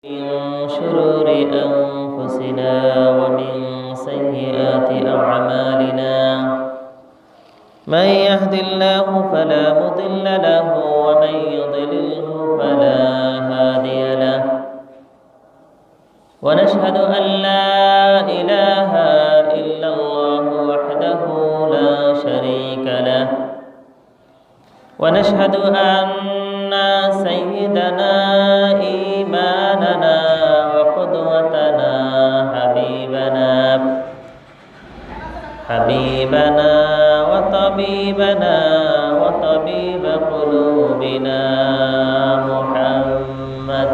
من شرور أنفسنا ومن سيئات أعمالنا من يهد الله فلا مضل له ومن يضلله فلا هادي له ونشهد أن لا إله إلا الله وحده لا شريك له ونشهد أن سيدنا إيماننا وقدوتنا حبيبنا وطبيبنا وطبيب قلوبنا محمد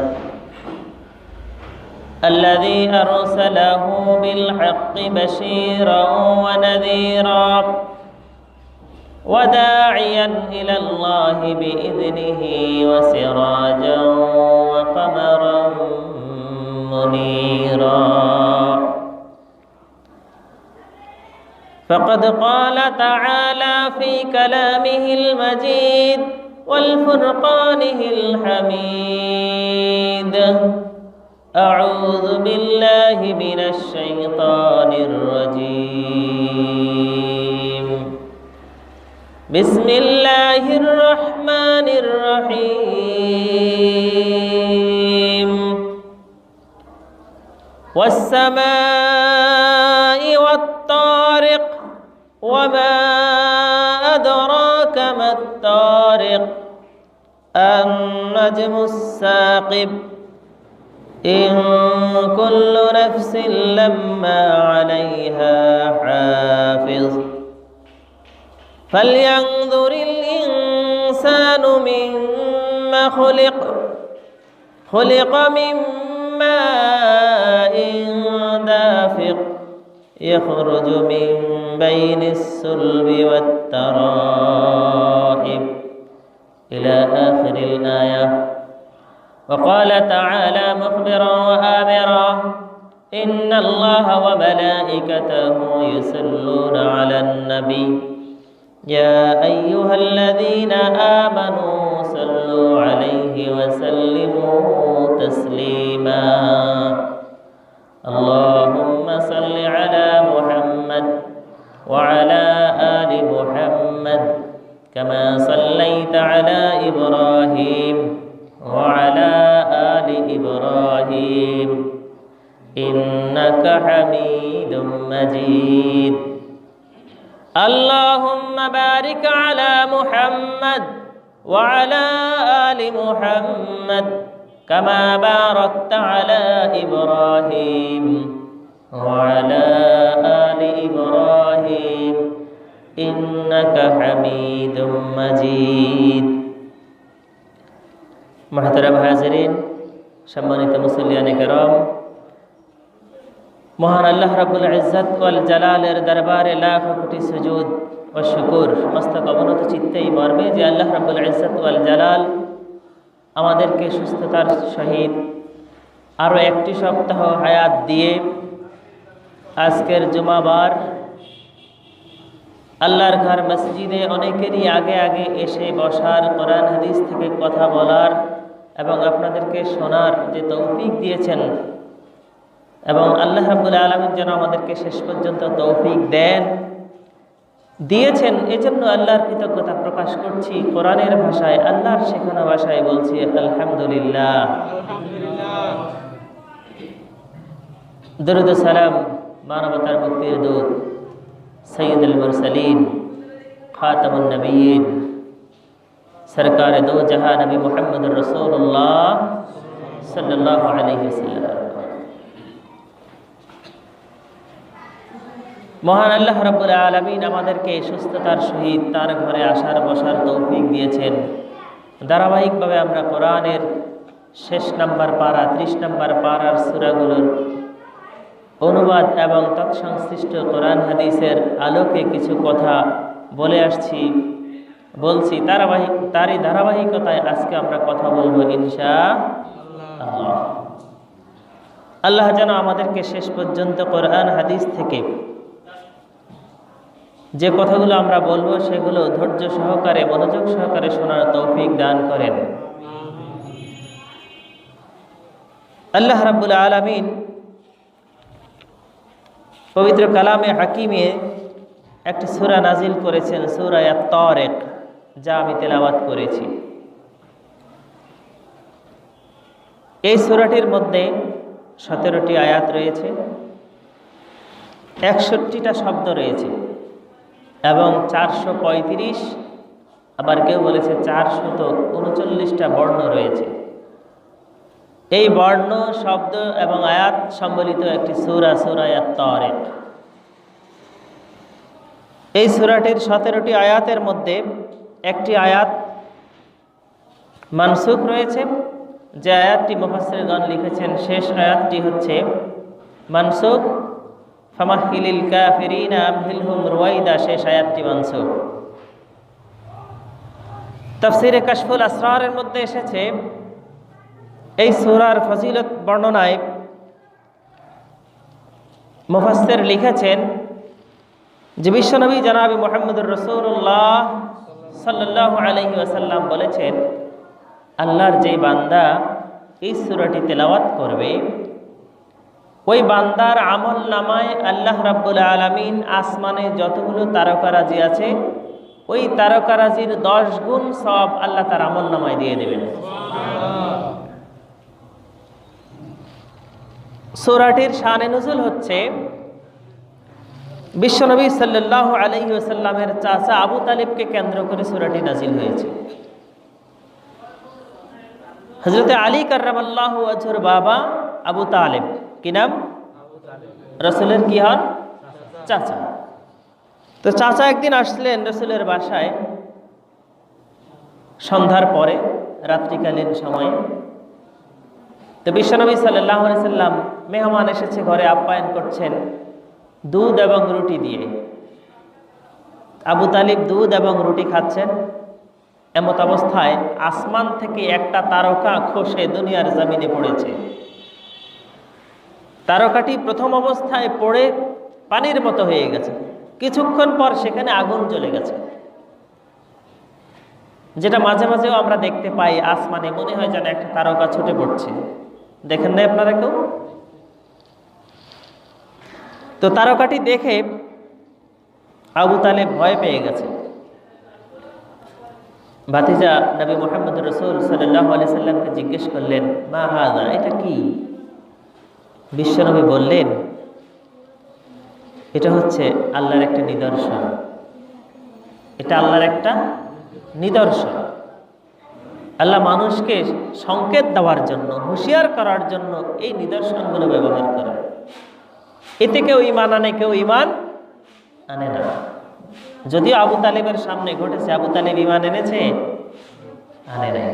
الذي أرسله بالحق بشيرا ونذيرا وداعيا إلى الله بإذنه وسراجا وقمرا منيرا فقد قال تعالى في كلامه المجيد والفرقانه الحميد أعوذ بالله من الشيطان الرجيم بسم الله الرحمن الرحيم والسماء والطارق وما أدراك ما الطارق النجم الثاقب إن كل نفس لما عليها حافظ فلينظر الإنسان مما خلق من ماء دافق يخرج من بين الصلب والترائب إلى آخر الآية. وقال تعالى مخبرا وآمرا إن الله وملائكته يصلون على النبي يا أيها الذين آمنوا صلوا عليه وسلموا تسليما اللهم صل على محمد وعلى آل محمد كما صليت على إبراهيم وعلى آل إبراهيم إنك حميد مجيد اللهم بارك على محمد وعلى آل محمد كما باركت على إبراهيم وعلى آل إبراهيم إنك حميد مجيد محترم হাজিরিন সম্মানিত মুসল্লিয়ান কিরাম মহান আল্লাহ রাব্বুল ইজ্জত ওয়াল জালালের দরবারে লাখ কোটি সুজুদ ও শুকর মস্তক অবনত চিত্তেই মর্মে যে আল্লাহ রাব্বুল ইজ্জত ওয়াল জালাল আমাদেরকে সুস্থতার সহিত আরও একটি সপ্তাহ হায়াত দিয়ে আজকের জুমাবার আল্লাহর ঘর মসজিদে অনেকেরই আগে আগে এসে বসার, কোরআন হাদিস থেকে কথা বলার এবং আপনাদেরকে শোনার যে তৌফিক দিয়েছেন এবং আল্লাহ রাব্বুল আলামিন যেন আমাদেরকে শেষ পর্যন্ত তৌফিক দিয়েছেন এজন্য আল্লাহর কৃতজ্ঞতা প্রকাশ করছি। কোরআনের ভাষায়, আল্লাহর শেখানো ভাষায় বলছি আলহামদুলিল্লাহ। দরুদ ও সালাম মানবতার মুক্তির দূত সৈয়দুল মুরসালিন খাতামুন নবিয়্যিন সরকার দো জাহান নবী মুহাম্মদুর রাসূলুল্লাহ সাল্লাল্লাহু আলাইহি ওয়াসাল্লাম। মহান আল্লাহ রাব্বুল আলামিন আমাদেরকে সুস্থতার সহিত তার ঘরে আসার বসার তৌফিক দিয়েছেন। ধারাবাহিকভাবে আমরা কোরআনের শেষ নাম্বার পারা 30 নাম্বার পারার সূরাগুলোর অনুবাদ এবং তৎসংশ্লিষ্ট কোরআন হাদিসের আলোকে কিছু কথা বলছি তারই ধারাবাহিকতায় আজকে আমরা কথা বলবো ইনশাআল্লাহ। আল্লাহ যেন আমাদেরকে শেষ পর্যন্ত কোরআন হাদিস থেকে যে কথাগুলো আমরা বলবো সেগুলো ধৈর্য সহকারে মনোযোগ সহকারে শোনার তৌফিক দান করেন। আল্লাহ রাব্বুল আলামিন পবিত্র কালামে হাকিমে একটি সূরা নাজিল করেছেন, সূরা আত-তারিক, যা আমি তেলাওয়াত করেছি। এই সূরাটির মধ্যে 17টি আয়াত রয়েছে, 61টা শব্দ রয়েছে এবং 435, আবার কেউ বলেছে 439টা বর্ণ রয়েছে। এই বর্ণ, শব্দ এবং আয়াত সম্বলিত একটি সূরা, সূরা আত-তারিক। এই সূরাটির 17টি আয়াতের মধ্যে একটি আয়াত মানসুখ রয়েছে, যে আয়াতটি মুফাসসিরগণ লিখেছেন শেষ আয়াতটি হচ্ছে মানসুখ, ফামাহিলিল কাফিরিনা আমহিলহুম রুয়াইদা, শেষ আয়াতটি মানসুখ। তাফসীরে কাশফুল আসরারের মধ্যে এসেছে, এই সূরার ফজিলত বর্ণনায় মুফাসসির লিখেছেন যে বিশ্বনবী জনাবে মুহাম্মদুর রাসূলুল্লাহ সাল্লাল্লাহু আলাইহি ওয়াসাল্লাম বলেছেন, আল্লাহর যে বান্দা এই সূরাটি তেলাওয়াত করবে, ওই বান্দার আমল নামায় আল্লাহ রাব্বুল আলামিন আসমানে যতগুলো তারকারাজি আছে, ওই তারকারাজির 10 গুণ সওয়াব আল্লাহ তার আমল নামায় দিয়ে দেবেন। সূরাটির শানে নুজুল হচ্ছে বিশ্বনবী সাল্লাল্লাহু আলাইহি ওয়াসাল্লামের চাচা আবু তালিবকে কেন্দ্র করে সূরাটি নাজিল হয়েছে। হযরত আলী কাররামাল্লাহু ওয়াজহুর বাবা আবু তালিব, কি নাম? রাসূলের কি হন? চাচা। তো চাচা একদিন আসলেন রাসূলের বাসায় সন্ধ্যার পরে, রাত্রিকালীন সময়ে। তো বিশ্বনবী সাল্লাল্লাহু আলাইহি সাল্লাম মেহমান এসেছে ঘরে, আপ্যায়ন করছেন দুধ এবং রুটি দিয়ে। আবু তালিব দুধ এবং রুটি খাচ্ছেন। এমত অবস্থায় আসমান থেকে একটা তারকা খসে দুনিয়ার জমিনে পড়েছে। তারকাটি প্রথম অবস্থায় পড়ে পানির মতো হয়ে গেছে, কিছুক্ষণ পর সেখানে আগুন জ্বলে গেছে, যেটা মাঝে মাঝেও আমরা দেখতে পাই আসমানে, মনে হয় যেন একটা তারকা ছুটে পড়ছে। দেখেন না আপনারা কেউ? তো তারকাটি দেখে আবু তালেব ভয় পেয়ে গেছে। ভাতিজা নবী মুহাম্মদ রাসূল সাল্লাল্লাহু আলাইহি সাল্লামকে জিজ্ঞেস করলেন, মা হাযা, এটা কি? বিশ্বনবী বললেন, এটা হচ্ছে আল্লাহর একটা নিদর্শন। এটা আল্লাহর একটা নিদর্শন। আল্লাহ মানুষকে সংকেত দেওয়ার জন্য, হুঁশিয়ার করার জন্য এই নিদর্শনগুলো ব্যবহার করেন। এতে কেউ ঈমান আনে, কেউ ঈমান আনে না। যদিও আবু তালেবের সামনে ঘটেছে, আবু তালেব ঈমান এনেছে? আনে নাই।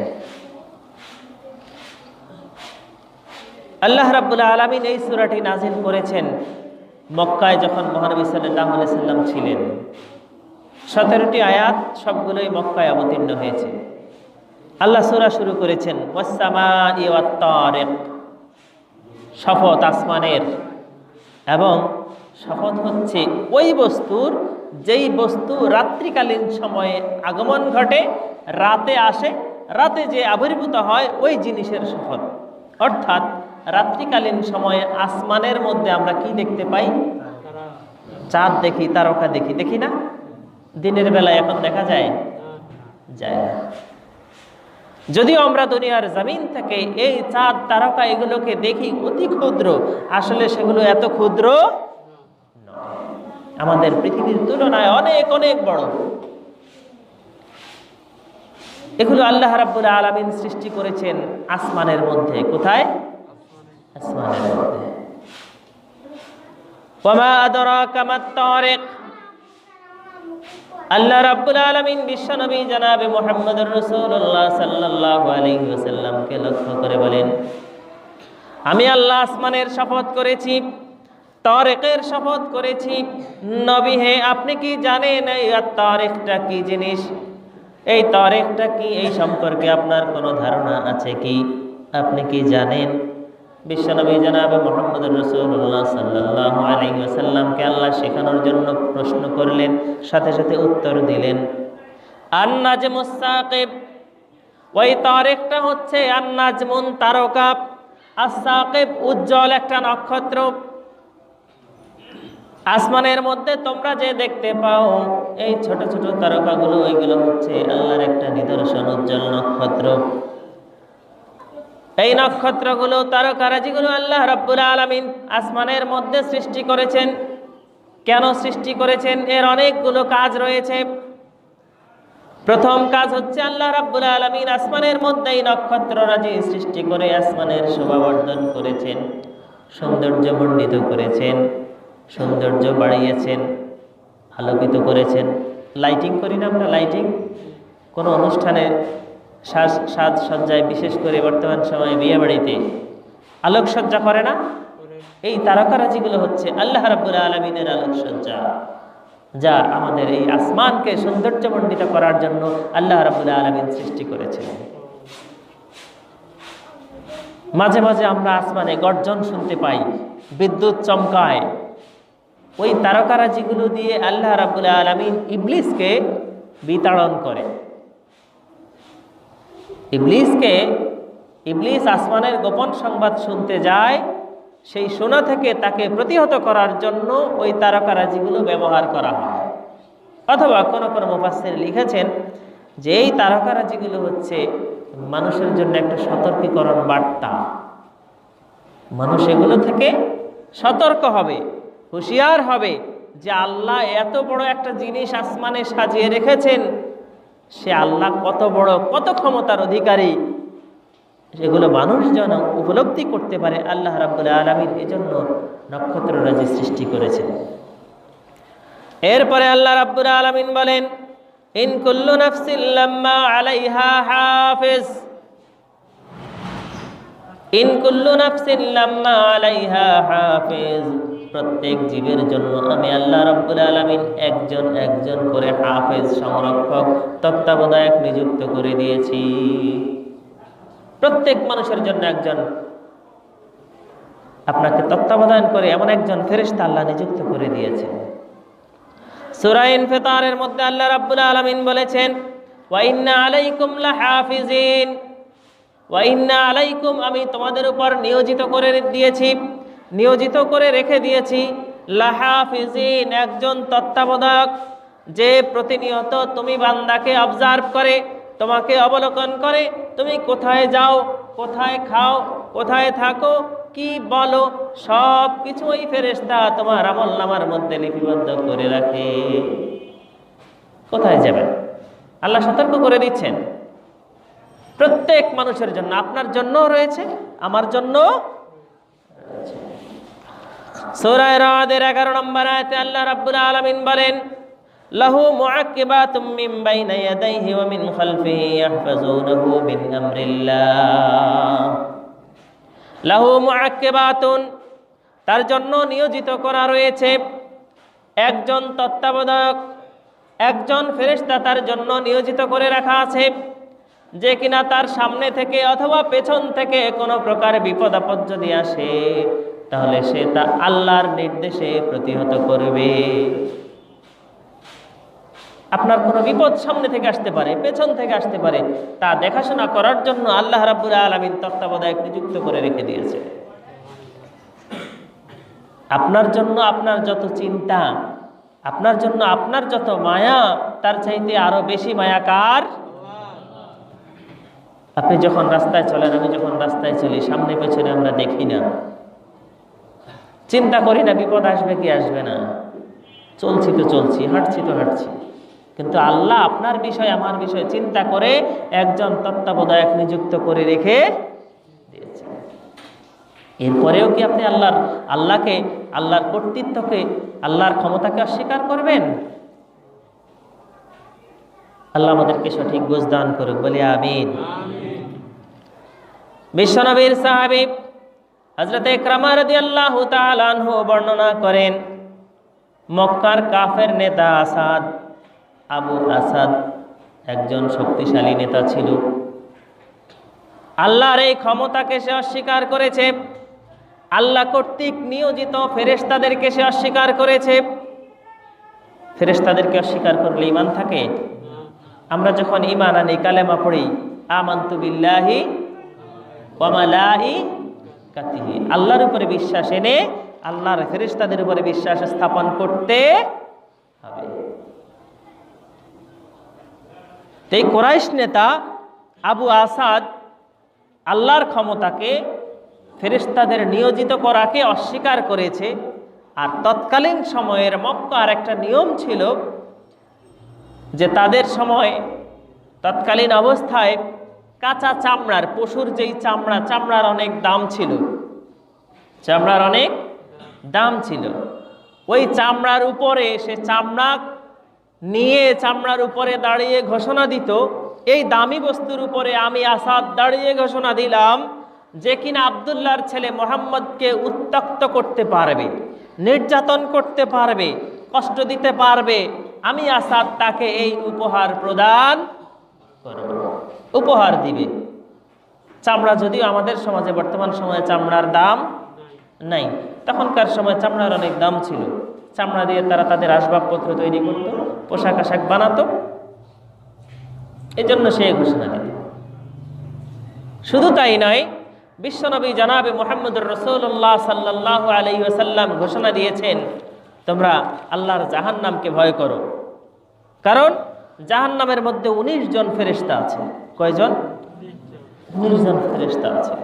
আল্লাহ রাব্বুল আলামিন এই সূরাটি নাজিল করেছেন মক্কায় যখন মহানবী সাল্লাল্লাহু আলাইহি সাল্লাম ছিলেন। 17টি আয়াত সবগুলোই মক্কায় অবতীর্ণ হয়েছে। আল্লাহ সূরা শুরু করেছেন ওয়াস-সামাই ওয়াত-তারিক, শপথ আসমানের, এবং শপথ হচ্ছে ওই বস্তুর যেই বস্তু রাত্রিকালীন সময়ে আগমন ঘটে, রাতে আসে, রাতে যে আবির্ভূত হয়, ওই জিনিসের শপথ। অর্থাৎ রাত্রিকালীন সময়ে আসমানের মধ্যে আমরা কি দেখতে পাই? চাঁদ দেখি, তারকা দেখি, দেখি না? দিনের বেলায় এখন দেখা যায়? যায় না। যদিও আমরা দুনিয়ার জমিন থেকে এই চাঁদ, তারকা এগুলোকে দেখি অতি ক্ষুদ্র, আসলে সেগুলো এত ক্ষুদ্র নয়, আমাদের পৃথিবীর তুলনায় অনেক অনেক বড়। এগুলো আল্লাহ রাব্বুল আলামিন সৃষ্টি করেছেন আসমানের মধ্যে। কোথায়? আসমানের মধ্যে। ওয়ামা আদরাকা মাত-তারিক, আল্লাহ রাব্বুল আলামিন বিশ্বনবী জনাবে মুহাম্মদুর রাসূলুল্লাহ সাল্লাল্লাহু আলাইহি ওয়াসাল্লামকে লক্ষ্য করে বলেন, আমি আল্লাহ আসমানের শপথ করেছি, তারিকের শপথ করেছি। নবী হে, আপনি কি জানেন এই তারিকটা কি জিনিস? এই তারিকটা কি? এই সম্পর্কে আপনার কোনো ধারণা আছে কি? আপনি কি জানেন? বিশ্বনবী জনাবে মুহাম্মদুর রাসূলুল্লাহ সাল্লাল্লাহু আলাইহি ওয়াসাল্লামকে আল্লাহ শেখানোর জন্য প্রশ্ন করলেন, সাথে সাথে উত্তর দিলেন। আন-নাজমুস সাকিব, ওই তারিকটা হচ্ছে আন-নাজমুন, তারকা। আস-সাকিব উজ্জ্বল একটা নক্ষত্র। আসমানের মধ্যে তোমরা যে দেখতে পাও এই ছোট ছোট তারকাগুলো, এগুলো হচ্ছে আল্লাহর একটা নিদর্শন, উজ্জ্বল নক্ষত্র। এই নক্ষত্রগুলো, তারকারাজিগুলো আল্লাহ রাব্বুল আলামিন আসমানের মধ্যে সৃষ্টি করেছেন। কেন সৃষ্টি করেছেন? এর অনেকগুলো কাজ রয়েছে। প্রথম কাজ হচ্ছে আল্লাহ রাব্বুল আলামিন আসমানের মধ্যে এই নক্ষত্ররাজি সৃষ্টি করে আসমানের শোভাবর্ধন করেছেন, সৌন্দর্য বর্ধিত করেছেন, সৌন্দর্য বাড়িয়েছেন, আলোকিত করেছেন। লাইটিং করি না আমরা? লাইটিং কোনো অনুষ্ঠানে সাজসজ্জায়, বিশেষ করে বর্তমান সময়ে বিয়ে বাড়িতে আলোকসজ্জা করে না? এই তারকারাজিগুলো হচ্ছে আল্লাহ রাব্বুল আলামিনের আলোকসজ্জা, যা আমাদের এই আসমানকে সৌন্দর্যমণ্ডিত করার জন্য আল্লাহ রাব্বুল আলামিন সৃষ্টি করেছেন। মাঝে মাঝে আমরা আসমানে গর্জন শুনতে পাই, বিদ্যুৎ চমকায়। ওই তারকারাজিগুলো দিয়ে আল্লাহ রাব্বুল আলামিন ইবলিসকে বিতাড়ন করে। ইবলিস আসমানের গোপন সংবাদ শুনতে যায়, সেই শোনা থেকে তাকে প্রতিহত করার জন্য ওই তারকারাজিগুলো ব্যবহার করা হয়। অথবা কোনো কোনো মুফাসসির লিখেছেন যে এই তারকারাজিগুলো হচ্ছে মানুষের জন্য একটা সতর্কীকরণ বার্তা। মানুষ এগুলো থেকে সতর্ক হবে, হুঁশিয়ার হবে যে আল্লাহ এত বড় একটা জিনিস আসমানে সাজিয়ে রেখেছেন, সে আল্লাহ কত বড়, কত ক্ষমতার অধিকারী, সেগুলো মানুষ যেন উপলব্ধি করতে পারে। আল্লাহ রাব্বুল আলামিন এজন্য নক্ষত্ররাজি সৃষ্টি করেছেন। এরপরে আল্লাহ রাব্বুল আলামিন বলেন, ইন কুল্লু নাফসিন লাম্মা আলাইহা হাফিজ। ইন কুল্লু নাফসিন লাম্মা আলাইহা হাফিজ। প্রত্যেক জীবের জন্য আমি আল্লাহ রাব্বুল আলামিন একজন একজন করে হাফেজ, সংরক্ষক, তত্ত্বাবধায়ক নিযুক্ত করে দিয়েছি। প্রত্যেক মানুষের জন্য একজন আপনাকে তত্ত্বাবধান করে এমন একজন ফেরেশতা আল্লাহ নিযুক্ত করে দিয়েছেন। সূরা ইনফিতারের মধ্যে আল্লাহ রাব্বুল আলামিন বলেছেন, ওয়া ইন্না আলাইকুম লাহাফিজিন। ওয়া ইন্না আলাইকুম, আমি তোমাদের উপর নিয়োজিত করে রেখে দিয়েছি লাহাফিজিন, একজন তত্ত্বাবধায়ক, যে প্রতিনিয়ত তুমি বান্দাকে অবজার্ভ করে, তোমাকে অবলোকন করে, তুমি কোথায় যাও, কোথায় খাও, কোথায় থাকো, কি বলো, সব কিছু ওই ফেরেশতা তোমার আমলনামার মধ্যে লিপিবদ্ধ করে রাখে। কোথায় যাবেন আল্লাহ সতর্ক করে দিচ্ছেন। প্রত্যেক মানুষের জন্য, আপনার জন্য রয়েছে, আমার জন্য রয়েছে। সূরা রাদের 11 নম্বর আয়াতে আল্লাহ রাব্বুল আলামিন বলেন, লাহু মুআক্কিবাতুম মিন বাইনা ইয়াদাইহি ওয়া মিন খালফিহি ইয়াহফাজুনাহু মিন আমরিল্লাহ। লাহু মুআক্কিবাতুন, তার জন্য নিয়োজিত করা রয়েছে একজন তত্ত্বাবধায়ক, একজন ফেরেশতা তার জন্য নিয়োজিত করে রাখা আছে, যে কিনা তার সামনে থেকে অথবা পেছন থেকে কোনো প্রকার বিপদ আপদ যদি আসে, তাহলে সে তা আল্লাহর নির্দেশে প্রতিহত করবে। আপনার কোনো বিপদ সামনে থেকে আসতে পারে, পেছন থেকে আসতে পারে, তা দেখাশোনা করার জন্য আল্লাহ রাব্বুল আলামিন তত্ত্বাবধায়ক নিযুক্ত করে রেখে দিয়েছে। আপনার জন্য আপনার যত চিন্তা, আপনার জন্য আপনার যত মায়া, তার চাইতে আরো বেশি মায়া কার? আপনি যখন রাস্তায় চলেন, আমি যখন রাস্তায় চলি, সামনে পেছনে আমরা দেখি না, চিন্তা করি না বিপদ আসবে কি আসবে না, চলছি তো চলছি, হাঁটছি তো হাঁটছি। কিন্তু আল্লাহ আপনার বিষয়, আমার বিষয় চিন্তা করে একজন তত্ত্বাবধায়ক নিযুক্ত করে রেখে দিয়েছে। এরপরেও কি আপনি আল্লাহকে, আল্লাহর কর্তৃত্বকে, আল্লাহর ক্ষমতাকে অস্বীকার করবেন? আল্লাহ আমাদেরকে সঠিক বুঝ দান করুক, বলি আমিন। বিশ্বনবীর সাহাবী হযরত ইকরামা রাদিয়াল্লাহু তাআলা আনহু বর্ণনা করেন, মক্কার কাফের নেতা আবু আসাদ একজন শক্তিশালী নেতা ছিল। আল্লাহর এই ক্ষমতাকে সে অস্বীকার করেছে, আল্লাহ কর্তৃক নিয়োজিত ফেরেশতাদেরকে সে অস্বীকার করেছে। ফেরেশতাদেরকে অস্বীকার করলে ঈমান থাকে? আমরা যখন ঈমান আনি, কালেমা পড়ি, আমানতু বিল্লাহি ওয়া কাতিহি, আল্লাহর উপরে বিশ্বাস এনে আল্লাহর ফেরেশতাদের উপরে বিশ্বাস স্থাপন করতে হবে। এই কুরাইশ নেতা আবু আসাদ আল্লাহর ক্ষমতাকে, ফেরেশতাদের নিয়োজিত করাকে অস্বীকার করেছে। আর তৎকালীন সময়ের মক্কার একটা নিয়ম ছিল যে তাদের সময় তৎকালীন অবস্থায় কাঁচা চামড়ার, পশুর যেই চামড়ার অনেক দাম ছিল, চামড়ার অনেক দাম ছিল। ওই চামড়ার উপরে সে চামড়া নিয়ে চামড়ার উপরে দাঁড়িয়ে ঘোষণা দিত, এই দামি বস্তুর উপরে আমি আসাদ দাঁড়িয়ে ঘোষণা দিলাম যে কিনা আব্দুল্লাহর ছেলে মোহাম্মদকে উত্ত্যক্ত করতে পারবে, নির্যাতন করতে পারবে, কষ্ট দিতে পারবে, আমি আসাদ তাকে এই উপহার প্রদান করব, উপহার দিবে। চামড়া যদিও আমাদের সমাজে বর্তমান সময়ে চামড়ার দাম নাই, তখনকার সময় চামড়ার অনেক দাম ছিল। চামড়া দিয়ে তারা তাদের আসবাবপত্র তৈরি করত, পোশাক আশাক বানাতো, এই জন্য সে ঘোষণা দিল। শুধু তাই নয়, বিশ্বনবী জনাবে মুহাম্মদুর রাসূলুল্লাহ সাল্লাল্লাহু আলাইহি ওয়াসাল্লাম ঘোষণা দিয়েছেন, তোমরা আল্লাহর জাহান্নামকে ভয় করো, কারণ জাহান্নামের মধ্যে 19 জন ফেরেশতা আছে। কয়জন? 19 জন ফেরেশতা আছে।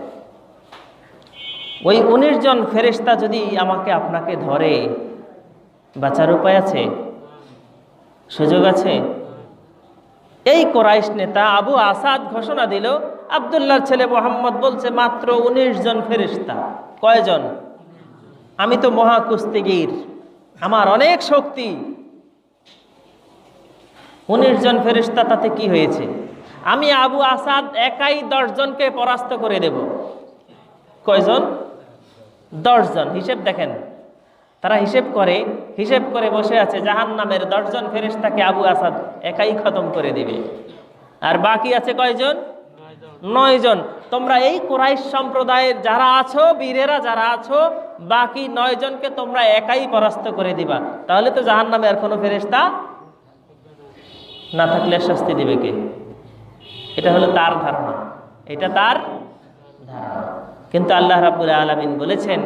ওই 19 জন ফেরেশতা যদি আমাকে আপনাকে ধরে, বাঁচার উপায় আছে? সুযোগ আছে? এই কুরাইশ নেতা আবু আসাদ ঘোষণা দিল, আব্দুল্লাহর ছেলে মোহাম্মদ বলছে মাত্র 19 জন ফেরেশতা। কয়জন? আমি তো মহা কুস্তিগীর, আমার অনেক শক্তি। 19 জন ফেরেশতা, তাতে কি হয়েছে? আমি আবু আসাদ একাই 10 জনকে পরাস্ত করে দেব। কয়জন? 10 জন। হিসেব দেখেন, তারা হিসেব করে বসে আছে, জাহান্নামের 10 জন ফেরেশতাকে আবু আসাদ একাই খতম করে দিবে। আর বাকি আছে কয়জন? 9 জন। তোমরা এই কুরাইশ সম্প্রদায়ের যারা আছো, বীরেরা যারা আছো, বাকি 9 জনকে তোমরা একাই পরাস্ত করে দিবা। তাহলে তো জাহান্নামে আর কোনো ফেরেশতা না থাকলে শাস্তি দিবে কে? এটা হলো তার ধারণা, এটা তার ধারণা। কিন্তু আল্লাহ রাব্বুল আলামিন বলেছেন,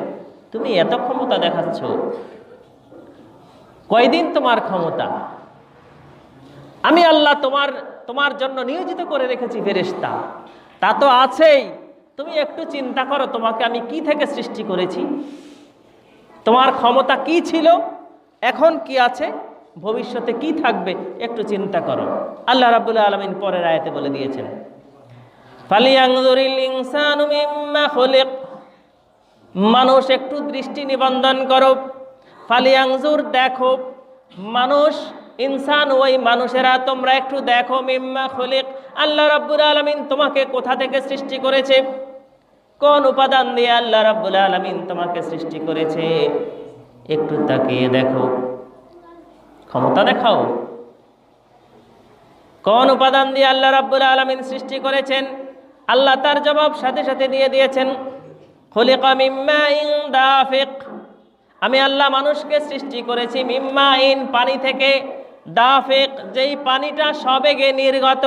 তুমি এত ক্ষমতা দেখাচ্ছ, কয়দিন তোমার ক্ষমতা? আমি আল্লাহ তোমার জন্য নিয়োজিত করে রেখেছি ফেরেশতা, তা তো আছেই। তুমি একটু চিন্তা করো, তোমাকে আমি কি থেকে সৃষ্টি করেছি, তোমার ক্ষমতা কি ছিল, এখন কি আছে, ভবিষ্যতে কি থাকবে, একটু চিন্তা করো। আল্লাহ রাব্বুল আলামিন পরের আয়াতে বলে দিয়েছেন, ফালিয়ানজুরিল ইনসানু মিম্মা খুলিক, মানুষ একটু দৃষ্টি নিবন্ধন করো। ফালিয়ানজুর, দেখো, মানুষ, ইনসান, ওই মানুষেরা, তোমরা একটু দেখো, মিম্মা খুলিক, আল্লাহ রাব্বুল আলামিন তোমাকে কোথা থেকে সৃষ্টি করেছে, কোন উপাদান দিয়ে আল্লাহ রাব্বুল আলামিন তোমাকে সৃষ্টি করেছে, একটু তাকিয়ে দেখো, ক্ষমতা দেখাও। কোন উপাদান দিয়ে আল্লাহ রাব্বুল আলামিন সৃষ্টি করেছেন? আল্লাহ তার জবাব সাথে সাথে দিয়ে দিয়েছেন, খুলিকা মিম্মা ইন দাফিক, আমি আল্লাহ মানুষকে সৃষ্টি করেছি মিম্মা ইন, পানি থেকে, দাফিক, যেই পানিটা সবেগে নির্গত,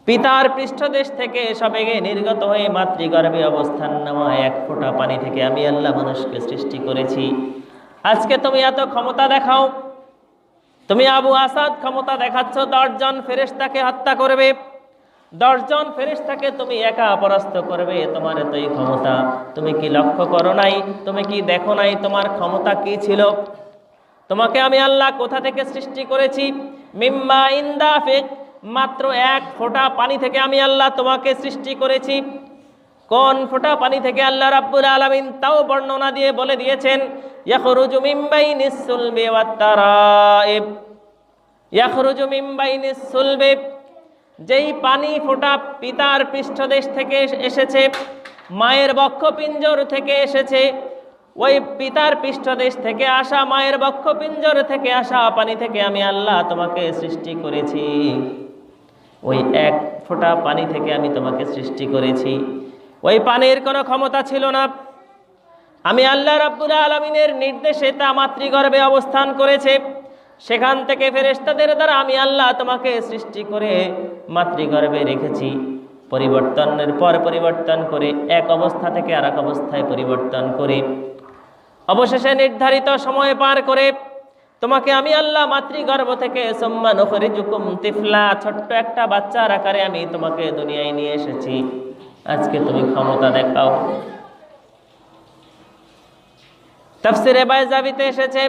পিতার পৃষ্ঠদেশ থেকে সবেগে নির্গত হয়ে মাতৃগর্ভে অবস্থান নেওয়া এক ফোঁটা পানি থেকে আমি আল্লাহ মানুষকে সৃষ্টি করেছি। আজকে তুমি এত ক্ষমতা দেখাও, তুমি আবু আসাদ ক্ষমতা দেখাচ্ছ 10 জন ফেরেশতাকে হত্যা করবে, 10 জন ফেরেশতাকে তুমি একা পরাস্ত করবে, তোমার এতই ক্ষমতা। তুমি কি লক্ষ্য করো নাই, তুমি কি দেখো নাই তোমার ক্ষমতা কি ছিল? তোমাকে আমি আল্লাহ কোথা থেকে সৃষ্টি করেছি? মিম্মা ইন দাফিক, মাত্র এক ফোঁটা পানি থেকে আমি আল্লাহ তোমাকে সৃষ্টি করেছি। কোন ফোঁটা পানি থেকে? আল্লাহ রাব্বুল আলামিন তাও বর্ণনা দিয়ে বলে দিয়েছেন, ইয়াখরুজু মিন বাইনিস সুলবি ওয়াত তারাইব, ইয়াখরুজু মিন বাইনিস সুলবি, যেই পানি ফোঁটা পিতার পৃষ্ঠদেশ থেকে এসেছে, মায়ের বক্ষপিঞ্জর থেকে এসেছে, ওই পিতার পৃষ্ঠদেশ থেকে আসা, মায়ের বক্ষপিঞ্জর থেকে আসা পানি থেকে আমি আল্লাহ তোমাকে সৃষ্টি করেছি। ওই এক ফোঁটা পানি থেকে আমি তোমাকে সৃষ্টি করেছি। ওই পানির কোনো ক্ষমতা ছিল না, আমি আল্লাহ রাব্বুল আলামিনের নির্দেশে তা মাতৃগর্ভে অবস্থান করেছে। সেখান থেকে ফেরেশতাদের দ্বারা আমি আল্লাহ তোমাকে সৃষ্টি করে মাতৃগর্ভে রেখেছি। পরিবর্তনের পর পরিবর্তন করে এক অবস্থা থেকে আরেক অবস্থায় পরিবর্তন করে অবশেষে নির্ধারিত সময় পার করে তোমাকে আমি আল্লাহ মাতৃগর্ভ থেকে সুম্মা নুখরিজুকুম তিফলা, ছোট্ট একটা বাচ্চার আকারে আমি তোমাকে দুনিয়ায় নিয়ে এসেছি। আজকে তুমি ক্ষমতা দেখাও। তাফসিরে বাইজাবিতে এসেছে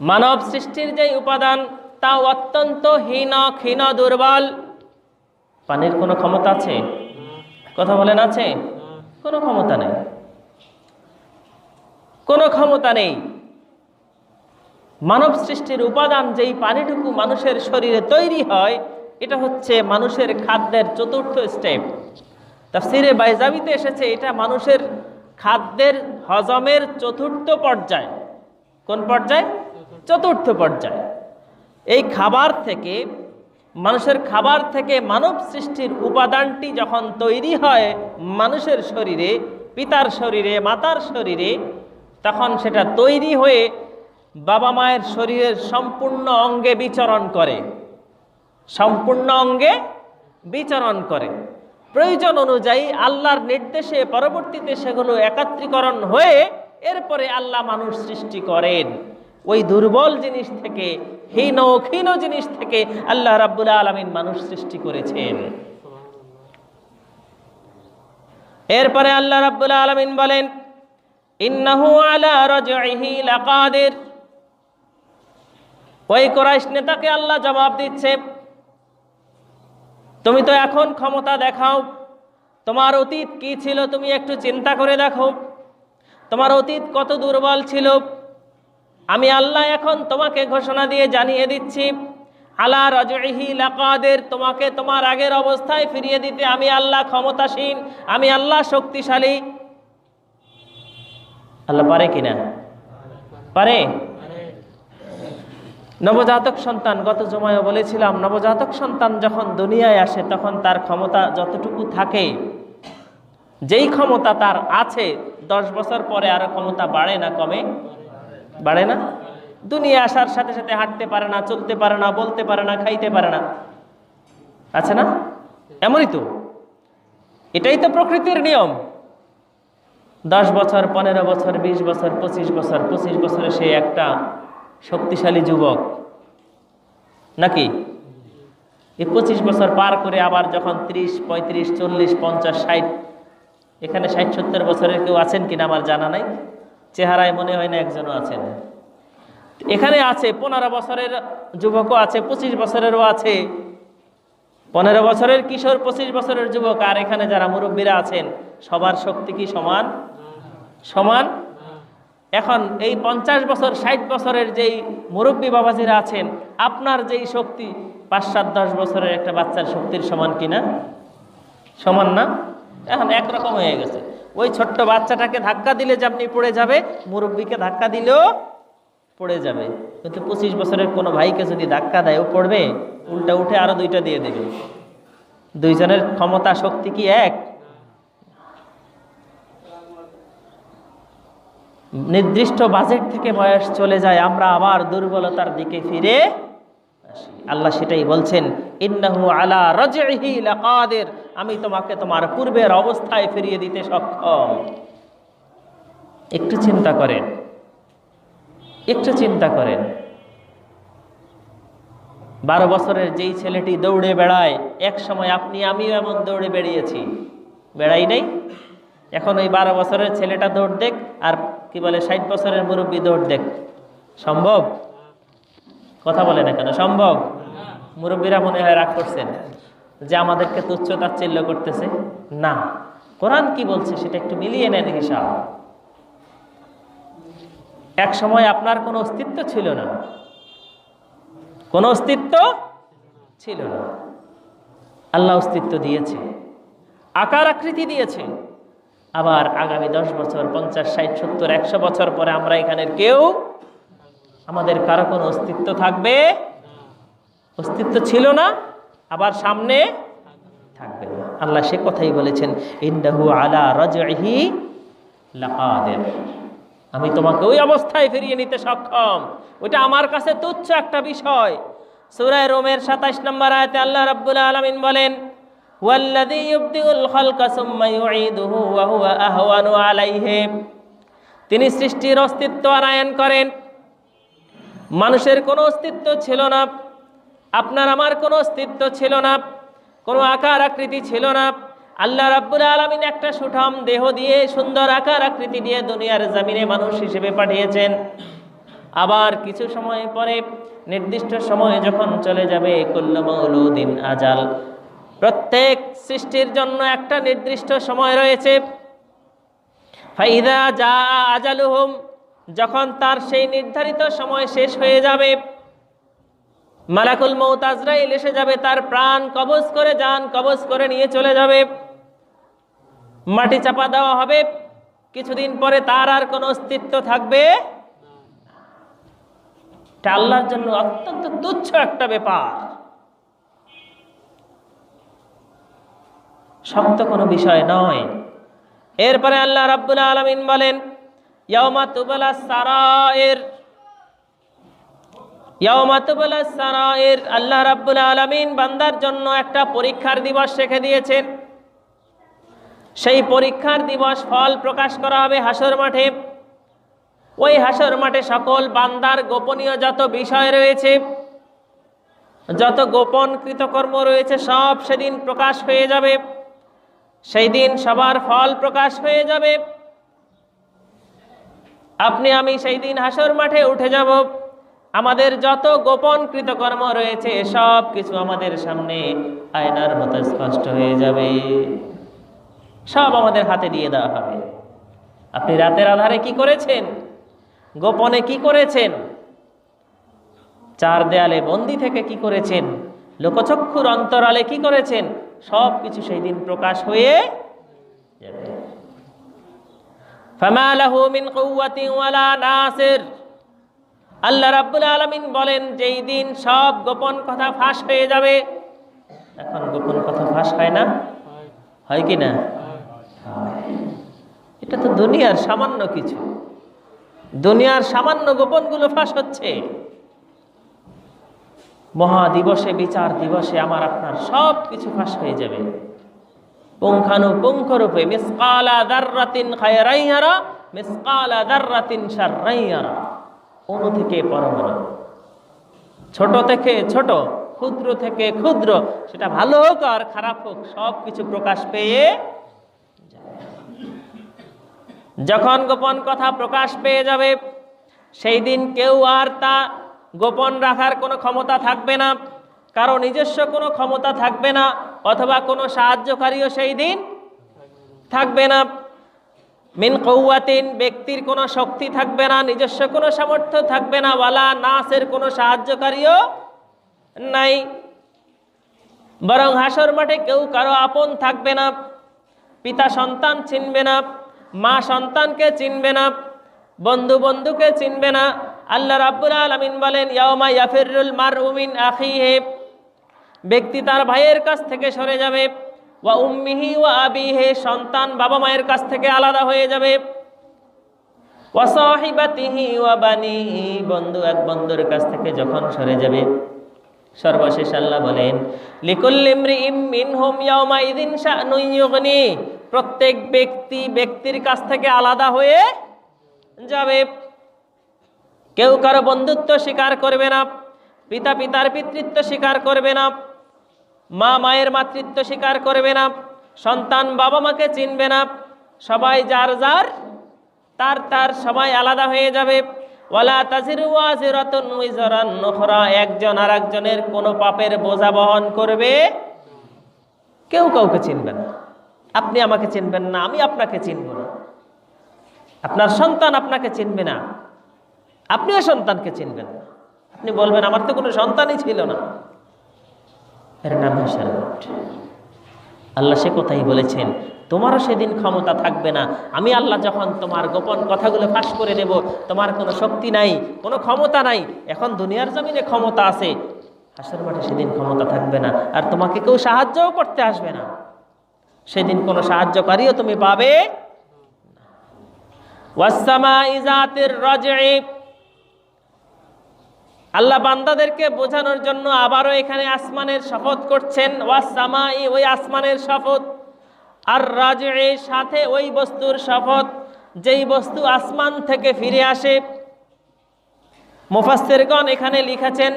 মানব সৃষ্টির যে উপাদান তা অত্যন্ত ক্ষীণ দুর্বল। পানির কোনো ক্ষমতা আছে? কথা বলেন, আছে? কোনো ক্ষমতা নেই, কোনো ক্ষমতা নেই। মানব সৃষ্টির উপাদান যেই পানিটুকু মানুষের শরীরে তৈরি হয়, এটা হচ্ছে মানুষের খাদ্যের চতুর্থ স্টেপ। তাফসিরে বাইজাবিতে এসেছে এটা মানুষের খাদ্যের হজমের চতুর্থ পর্যায়। কোন পর্যায়? চতুর্থ পর্যায়। এই খাবার থেকে, মানুষের খাবার থেকে মানব সৃষ্টির উপাদানটি যখন তৈরি হয় মানুষের শরীরে, পিতার শরীরে, মাতার শরীরে, তখন সেটা তৈরি হয়ে বাবা মায়ের শরীরের সম্পূর্ণ অঙ্গে বিচরণ করে, সম্পূর্ণ অঙ্গে বিচরণ করে। প্রয়োজন অনুযায়ী আল্লাহর নির্দেশে পরবর্তীতে সেগুলো একত্রীকরণ হয়ে এরপরে আল্লাহ মানুষ সৃষ্টি করেন। ওই দুর্বল জিনিস থেকে, ক্ষীণ জিনিস থেকে আল্লাহ রাব্বুল আলামিন মানুষ সৃষ্টি করেছেন। এরপরে আল্লাহ রাব্বুল আলামিন বলেন ইন্নাহু আলা রাজইহি লাকাদির। ওই কুরাইশ নেতাকে আল্লাহ জবাব দিচ্ছে, তুমি তো এখন ক্ষমতা দেখাও, তোমার অতীত কি ছিল তুমি একটু চিন্তা করে দেখো। তোমার অতীত কত দুর্বল ছিল। আমি আল্লাহ এখন তোমাকে ঘোষণা দিয়ে জানিয়ে দিচ্ছি, আলা রাজইহি লাকাদির, তোমাকে তোমার আগের অবস্থায় ফিরিয়ে দিতে আমি আল্লাহ ক্ষমতাসীন, আমি আল্লাহ শক্তিশালী। আল্লাহ পারে কিনা? পারে। নবজাতক সন্তান, গত জুমায় বলেছিলাম, নবজাতক সন্তান যখন দুনিয়ায় আসে তখন তার ক্ষমতা যতটুকু থাকে, যেই ক্ষমতা তার আছে, 10 বছর পরে আরো ক্ষমতা বাড়ে না কমে? বাড়ে না? দুনিয়া আসার সাথে সাথে হাঁটতে পারে না, চলতে পারে না, বলতে পারে না, খাইতে পারে না, আছে না? এমনই তো, এটাই তো প্রকৃতির নিয়ম। 10 বছর, 15 বছর, 20 বছর, 25 বছর, 25 বছরে সে একটা শক্তিশালী যুবক, নাকি? এই 25 বছর পার করে আবার যখন 30, 35, 40, 50, 60, এখানে 60-70 বছরের কেউ আছেন কিনা আমার জানা নাই, চেহারায় মনে হয় না একজনও আছেন। এখানে আছে 15 বছরের যুবকও আছে, 25 বছরেরও আছে, 15 বছরের কিশোর, 25 বছরের যুবক। আর এখানে যারা মুরব্বীরা আছেন সবার শক্তি কি সমান? সমান। এখন এই 50 বছর, 60 বছরের যেই মুরব্বী বাবাজিরা আছেন, আপনার যেই শক্তি 5, 7, 10 বছরের একটা বাচ্চার শক্তির সমান কিনা? সমান না। এখন একরকম হয়ে গেছে। ওই ছোট্ট বাচ্চাটাকে ধাক্কা দিলে যেমনি পড়ে যাবে, মুরব্বীকে ধাক্কা দিলেও পড়ে যাবে। কিন্তু 25 বছরের কোনো ভাইকে যদি ধাক্কা দেয়, ও পড়বে? উল্টা উঠে আরো 2টা দিয়ে দেবে। দুইজনের ক্ষমতা শক্তি কি এক? নির্দিষ্ট বাজেট থেকে বয়স চলে যায়, আমরা আবার দুর্বলতার দিকে ফিরে আসি। আল্লাহ সেটাই বলছেন, ইন্নাহু আলা রাজইহি লাকাদির, আমি তোমাকে তোমার পূর্বের অবস্থায় ফিরিয়ে দিতে সক্ষম। একটু চিন্তা করেন, একটু চিন্তা করেন। 12 বছরের যেই ছেলেটি দৌড়ে বেড়ায়, এক সময় আপনি আমিও এমন দৌড়ে বেরিয়েছি, বেড়াই নাই? এখন ওই 12 বছরের ছেলেটা দৌড় দেখ, আর কি বলে 60 বছরের মুরব্বী দৌড় দেখ, সম্ভব? কথা বলে না কেন? সম্ভব? মুরব্বীরা মনে হয় রাগ করছেন যে আমাদেরকে তুচ্ছ তাচ্ছিল্য করতেছে। না, কোরআন কি বলছে সেটা একটু মিলিয়ে নেন হিসাব। এক সময় আপনার কোনো অস্তিত্ব ছিল না, কোনো অস্তিত্ব ছিল না। আল্লাহ অস্তিত্ব দিয়েছে, আকার আকৃতি দিয়েছে। আবার আগামী 10 বছর, 50, 60, 70, 100 বছর পরে আমরা এখানের কেউ, আমাদের কারো কোনো অস্তিত্ব থাকবে? অস্তিত্ব ছিল না, আবার সামনে থাকবে না। আল্লাহ সে কথাই বলেছেন, ইন্নাহু আলা রাজইহি লাকাদির, আমি তোমাকে ওই অবস্থায় ফিরিয়ে নিতে সক্ষম। ওইটা আমার কাছে তুচ্ছ একটা বিষয়। সূরা রোমের 27 নম্বর আয়াতে আল্লাহ রাব্বুল আলামিন বলেন, ওয়াল্লাযী ইউবদিউল খালকা সুম্মা ইউঈদুহু ওয়া হুয়া আহওয়ানু আলাইহি। তিনি সৃষ্টির অস্তিত্ব আনয়ন করেন। মানুষের কোনো অস্তিত্ব ছিল না, আপনার আমার কোনো অস্তিত্ব ছিল না, কোনো আকার আকৃতি ছিল না। আল্লাহ রাব্বুল আলামিন একটা সুঠাম দেহ দিয়ে, সুন্দর আকার আকৃতি দিয়ে দুনিয়ার জমিনে মানুষ হিসেবে পাঠিয়েছেন। আবার কিছু সময় পরে, নির্দিষ্ট সময় যখন চলে যাবে, কুল্লু মাউলুদিন আজাল, প্রত্যেক সৃষ্টির জন্য একটা নির্দিষ্ট সময় রয়েছে। ফাইদা জা আজালুহুম, যখন তার সেই নির্ধারিত সময় শেষ হয়ে যাবে, মালাকুল মউত আজরাইল এসে যাবে, তার প্রাণ কবজ করে, জান কবজ করে নিয়ে চলে যাবে। মাটি চাপা দেওয়া হবে, কিছুদিন পরে তার আর কোনো অস্তিত্ব থাকবে। এটা আল্লাহর জন্য অত্যন্ত তুচ্ছ একটা ব্যাপার, শক্ত কোনো বিষয় নয়। এরপরে আল্লাহ রাব্বুল আলামিন বলেন, ইয়াউমা তুবলাস সারায়ের, ইয়াউমা তুবলাস সারায়ের, আল্লাহ রাব্বুল আলামিন বান্দার জন্য একটা পরীক্ষার দিবস রেখে দিয়েছেন। সেই পরীক্ষার দিবস ফল প্রকাশ করা হবে হাসর মাঠে। ওই হাসর মাঠে সকল বান্দার গোপনীয় যত বিষয় রয়েছে, যত গোপন কৃতকর্ম রয়েছে, সব সেদিন প্রকাশ হয়ে যাবে। সেই দিন সবার ফল প্রকাশ হয়ে যাবে। আপনি আমি সেই দিন হাসর মাঠে উঠে যাব। আমাদের যত গোপন কৃতকর্ম রয়েছে সব কিছু আমাদের সামনে আয়নার মতো স্পষ্ট হয়ে যাবে, সব আমাদের হাতে দিয়ে দেওয়া হবে। আপনি রাতের আধারে কি করেছেন, গোপনে কি করেছেন, চার দেয়ালে বন্দি থেকে কি করেছেন, লোকচক্ষুর অন্তরালে কি করেছেন, সব কিছু সেই দিন প্রকাশ হয়ে যাবে। ফামা লাহু মিন কুওয়াতিন ওয়ালা নাসির, আল্লাহ রাব্বুল আলামিন বলেন, যেই দিন সব গোপন কথা ফাঁস হয়ে যাবে। এখন গোপন কথা ফাঁস হয় না, হয় কি না? এটা তো দুনিয়ার সামান্য কিছু, দুনিয়ার সামান্য গোপনগুলো ফাঁস হচ্ছে। মহাদিবসে, বিচার দিবসে আমার আপনার সব কিছু ফাঁস হয়ে যাবে পুঙ্খানুপুঙ্খ রূপে। মিসকালা যাররাতিন খায়রান ইয়ারা, মিসকালা যাররাতিন শাররান ইয়ারা, অণু থেকে পরমাণু, ছোট থেকে ছোট, ক্ষুদ্র থেকে ক্ষুদ্র, সেটা ভালো হোক আর খারাপ হোক, সব কিছু প্রকাশ পেয়ে যাবে। যখন গোপন কথা প্রকাশ পেয়ে যাবে, সেই দিন কেউ আর তা গোপন রাখার কোনো ক্ষমতা থাকবে না, কারো নিজস্ব কোনো ক্ষমতা থাকবে না, অথবা কোনো সাহায্যকারীও সেই দিন থাকবে না। মিন কওয়াতিন, ব্যক্তির কোনো শক্তি থাকবে না, নিজস্ব কোনো সামর্থ্য থাকবে না, ওয়ালা নাসের কোনো সাহায্যকারীও নাই। বরং হাসর মাঠে কেউ কারো আপন থাকবে না, পিতা সন্তান চিনবে না, মা সন্তানকে চিনবে না, বন্ধু বন্ধুকে চিনবে না। আল্লাহ রাব্বুল আলামিন বলেন, ইয়াউমা ইয়াফিরুল মারউ মিন আখিহি, ব্যক্তি তার ভাইয়ের কাছ থেকে সরে যাবে। ওয়া উম্মিহি ওয়া আবিহি, সন্তান বাবা মায়ের কাছ থেকে আলাদা হয়ে যাবে। ওয়া সাহিবাতিহি ওয়া বানিহি, বন্ধু এক বন্ধুর কাছ থেকে যখন সরে যাবে। সর্বশেষ আল্লাহ বলেন, লিকুল্লি ইমরিইম মিনহুম ইয়াউমা ইযিন শা'নুন ইউগনি, প্রত্যেক ব্যক্তি ব্যক্তির কাছ থেকে আলাদা হয়ে যাবে। কেউ কারো বন্ধুত্ব স্বীকার করবে না, পিতা পিতার পিতৃত্ব স্বীকার করবে না, মা মায়ের মাতৃত্ব স্বীকার করবে না, সন্তান বাবা মাকে চিনবে না। সবাই যার যার, তার তার, সবাই আলাদা হয়ে যাবে। ওয়ালা তাজিরু ওয়াজিরাতুন উযরান উখরা, একজন আর একজনের কোনো পাপের বোঝা বহন করবে। কেউ কাউকে চিনবে না, আপনি আমাকে চিনবেন না, আমি আপনাকে চিনব না, আপনার সন্তান আপনাকে চিনবে না, আপনিও সন্তানকে চিনবেন না। আপনি বলবেন, আমার তো কোনো সন্তানই ছিল না। এর নাম হাসর মাঠ। আল্লাহ সে কথাই বলেছেন, তোমারও সেদিন ক্ষমতা থাকবে না। আমি আল্লাহ যখন তোমার গোপন কথাগুলো ফাঁস করে দেব, তোমার কোনো শক্তি নাই, কোনো ক্ষমতা নাই। এখন দুনিয়ার জমিনে ক্ষমতা আছে, হাসর মাঠে সেদিন ক্ষমতা থাকবে না, আর তোমাকে কেউ সাহায্যও করতে আসবে না। সেদিন কোনো সাহায্যকারীও তুমি পাবে না। ওয়াস সামাই যাতির রাজঈ, আল্লাহ বান্দাদেরকে বোঝানোর জন্য আবারও এখানে আসমানের শপথ করছেন, ওয়াস সামাই, ওই আসমানের শপথ, আর রাজি'i, সাথে ওই বস্তুর শপথ যেই বস্তু আসমান থেকে ফিরে আসে। মুফাসসিরগণ এখানে লিখেছেন,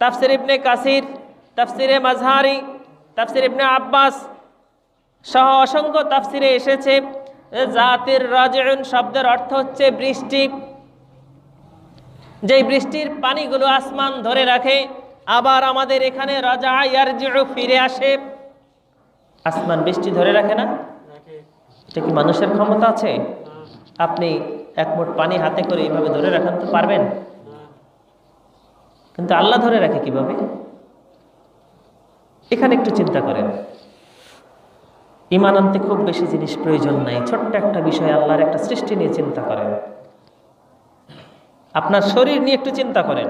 তাফসির ইবনে কাসির, তাফসিরে মাজহারি, তাফসির ইবনে আব্বাস সহ অসংখ্য তাফসিরে এসেছে জাতির রাজিউন শব্দের অর্থ হচ্ছে বৃষ্টি, যেই বৃষ্টির পানিগুলো আসমান ধরে রাখে। আবার আমাদের এখানে রাজা ইয়ারজিউ, ফিরে আসে। আসমান বৃষ্টি ধরে রাখে না? এটা কি মানুষের ক্ষমতা আছে? আপনি এক মুঠ পানি হাতে করে এইভাবে ধরে রাখেন তো পারবেন? কিন্তু আল্লাহ ধরে রাখে কিভাবে? এখানে একটু চিন্তা করেন। ঈমান আনতে খুব বেশি জিনিস প্রয়োজন নাই, ছোট্ট একটা বিষয়, আল্লাহর একটা সৃষ্টি নিয়ে চিন্তা করেন। আপনার শরীর নিয়ে একটু চিন্তা করেন,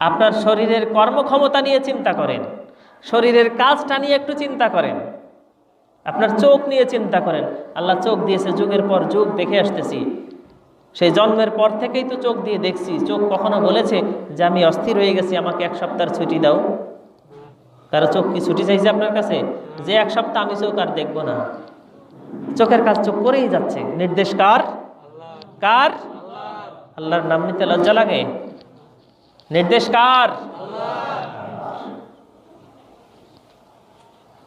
আপনার শরীরের কর্মক্ষমতা নিয়ে চিন্তা করেন, শরীরের কাজটা নিয়ে একটু চিন্তা করেন, আপনার চোখ নিয়ে চিন্তা করেন। আল্লাহ চোখ দিয়েছে, যুগের পর যুগ দেখে আসতেছি, সেই জন্মের পর থেকেই তো চোখ দিয়ে দেখছি। চোখ কখনো বলেছে যে আমি অস্থির হয়ে গেছি, আমাকে এক সপ্তাহ ছুটি দাও? কারো চোখ কি ছুটি চাইছে আপনার কাছে যে এক সপ্তাহ আমি চোখ আর দেখবো না? চোখের কাজ চোখ করেই যাচ্ছে। নির্দেশ কার? কার? আল্লাহর নাম নিতে লজ্জা লাগে? নির্দেশ কার?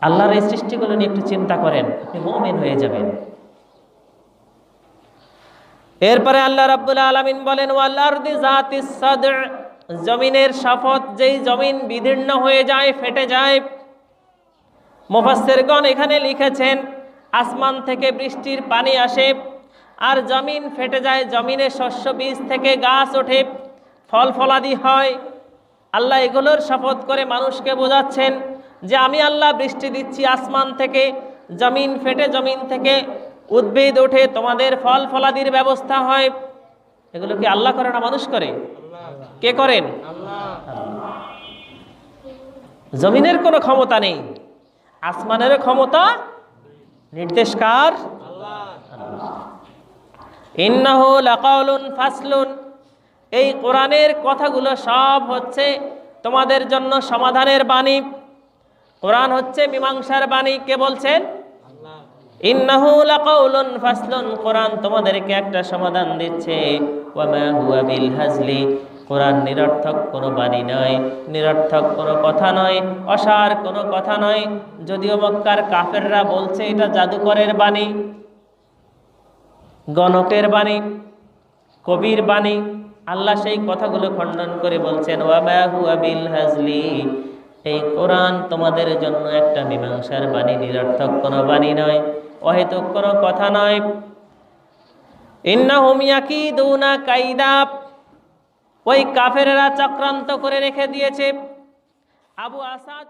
আল্লাহর এই সৃষ্টিগুলো নিয়ে একটু চিন্তা করেন, আপনি মুমিন হয়ে যাবেন। এরপরে আল্লাহ রাব্বুল আলামিন বলেন, ওয়াল আরদি যাতিস সাদ', জমিনের শপথ, যেই জমিন বিদীর্ণ হয়ে যায়, ফেটে যায়। মুফাসসিরগণ এখানে লিখেছেন, আসমান থেকে বৃষ্টির পানি আসে আর জমিন ফেটে যায়, জমিনে শস্য বীজ থেকে গাছ ওঠে, ফল ফলাদি হয়। আল্লাহ এগুলোর শপথ করে মানুষকে বোঝাচ্ছেন যে আমি আল্লাহ বৃষ্টি দিচ্ছি আসমান থেকে, জমিন ফেটে জমিন থেকে উদ্ভিদ ওঠে, তোমাদের ফল ফলাদির ব্যবস্থা হয়। এগুলো কি আল্লাহ করে না মানুষ করে? কে করেন? জমিনের কোনো ক্ষমতা নেই, আসমানের ক্ষমতা। নির্দেশ কার? ইন্নাহু লাকাউলুন ফাসলুন, এই কোরআনের কথাগুলো সব হচ্ছে তোমাদের জন্য সমাধানের বাণী। কোরআন হচ্ছে মীমাংসার বাণী। কে বলছেন? ইন্নাহু লাকাউলুন ফাসলুন, কোরআন তোমাদেরকে একটা সমাধান দিচ্ছে। ওয়া মা হুয়া বিল হাজলি, কোরআন নিরর্থক কোনো বাণী নয়, নিরর্থক কোনো কথা নয়, অসার কোনো কথা নয়। যদিও মক্কার কাফেররা বলছে এটা জাদুকরের বাণী, গণকের বাণী, কবির বাণী, আল্লাহ সেই কথাগুলো খণ্ডন করে বলছেন ওয়া মা হুয়া বিল হাজলি, এই কোরআন তোমাদের জন্য একটা মীমাংসার বাণী, নিরর্থক কোনো বাণী নয়, অহেতুক কোনো কথা নয়। ইন্নাহুম ইয়াকিদুনা কাইদা, ওই কাফেররা চক্রান্ত করে রেখে দিয়েছে। আবু আসাদ